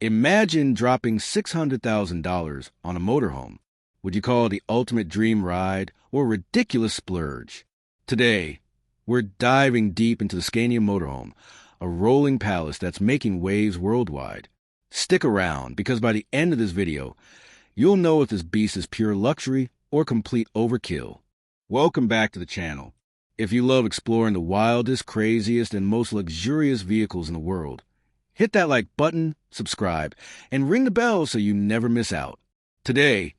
Imagine dropping $600,000 on a motorhome. Would you call it the ultimate dream ride or ridiculous splurge? Today, we're diving deep into the Scania Motorhome, a rolling palace that's making waves worldwide. Stick around, because by the end of this video, you'll know if this beast is pure luxury or complete overkill. Welcome back to the channel. If you love exploring the wildest, craziest, and most luxurious vehicles in the world, hit that like button, subscribe, and ring the bell so you never miss out. Today,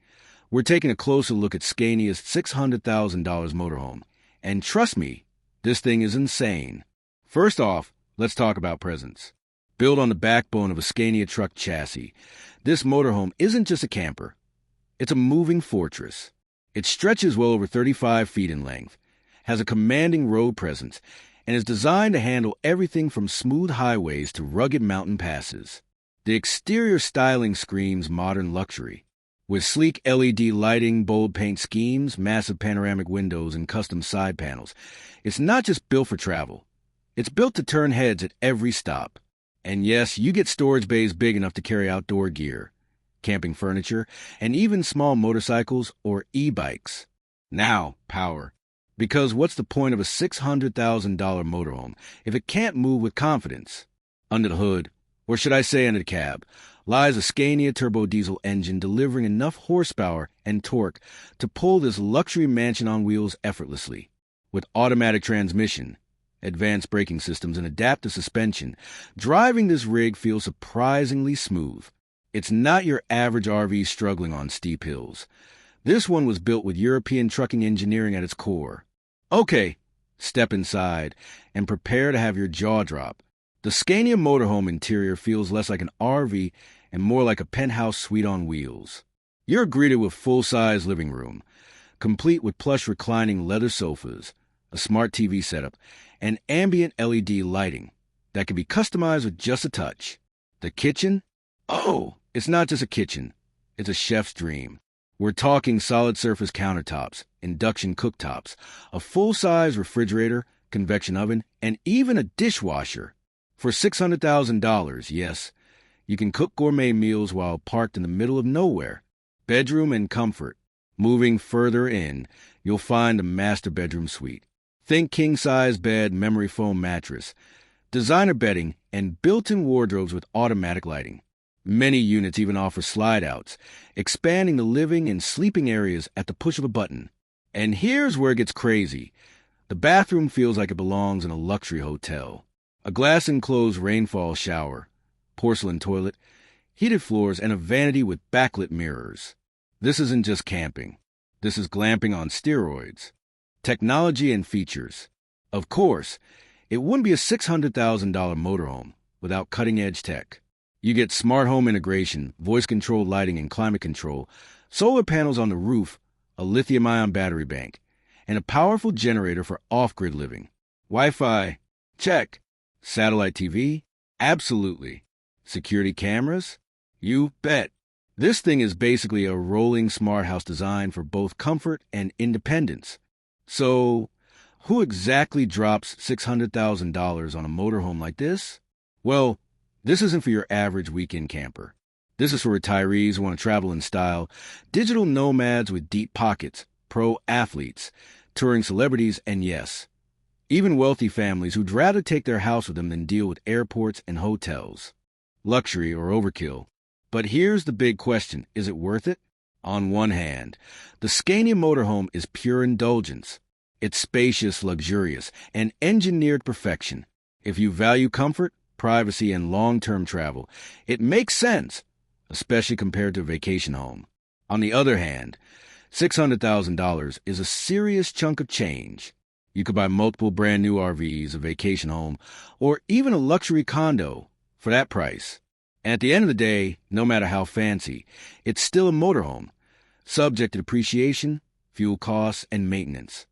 we're taking a closer look at Scania's $600,000 motorhome. And trust me, this thing is insane. First off, let's talk about presence. Built on the backbone of a Scania truck chassis, this motorhome isn't just a camper. It's a moving fortress. It stretches well over 35 feet in length, has a commanding road presence, and is designed to handle everything from smooth highways to rugged mountain passes. The exterior styling screams modern luxury. With sleek LED lighting, bold paint schemes, massive panoramic windows, and custom side panels, it's not just built for travel. It's built to turn heads at every stop. And yes, you get storage bays big enough to carry outdoor gear, camping furniture, and even small motorcycles or e-bikes. Now, power. Because what's the point of a $600,000 motorhome if it can't move with confidence? Under the hood, or should I say under the cab, lies a Scania turbo diesel engine delivering enough horsepower and torque to pull this luxury mansion on wheels effortlessly. With automatic transmission, advanced braking systems, and adaptive suspension, driving this rig feels surprisingly smooth. It's not your average RV struggling on steep hills. This one was built with European trucking engineering at its core. Okay, step inside and prepare to have your jaw drop. The Scania Motorhome interior feels less like an RV and more like a penthouse suite on wheels. You're greeted with full-size living room, complete with plush reclining leather sofas, a smart TV setup, and ambient LED lighting that can be customized with just a touch. The kitchen? Oh, it's not just a kitchen. It's a chef's dream. We're talking solid surface countertops, induction cooktops, a full-size refrigerator, convection oven, and even a dishwasher. For $600,000, yes, you can cook gourmet meals while parked in the middle of nowhere. Bedroom and comfort. Moving further in, you'll find the master bedroom suite. Think king-size bed, memory foam mattress, designer bedding, and built-in wardrobes with automatic lighting. Many units even offer slide-outs, expanding the living and sleeping areas at the push of a button. And here's where it gets crazy. The bathroom feels like it belongs in a luxury hotel. A glass-enclosed rainfall shower, porcelain toilet, heated floors, and a vanity with backlit mirrors. This isn't just camping. This is glamping on steroids. Technology and features. Of course, it wouldn't be a $600,000 motorhome without cutting-edge tech. You get smart home integration, voice-controlled lighting and climate control, solar panels on the roof, a lithium-ion battery bank, and a powerful generator for off-grid living. Wi-Fi? Check. Satellite TV? Absolutely. Security cameras? You bet. This thing is basically a rolling smart house designed for both comfort and independence. So, who exactly drops $600,000 on a motorhome like this? Well, this isn't for your average weekend camper. This is for retirees who want to travel in style, digital nomads with deep pockets, pro athletes, touring celebrities, and yes, even wealthy families who'd rather take their house with them than deal with airports and hotels. Luxury or overkill. But here's the big question, is it worth it? On one hand, the Scania Motorhome is pure indulgence. It's spacious, luxurious, and engineered perfection. If you value comfort, privacy, and long-term travel, it makes sense, especially compared to a vacation home. On the other hand, $600,000 is a serious chunk of change. You could buy multiple brand-new RVs, a vacation home, or even a luxury condo for that price. And at the end of the day, no matter how fancy, it's still a motorhome, subject to depreciation, fuel costs, and maintenance.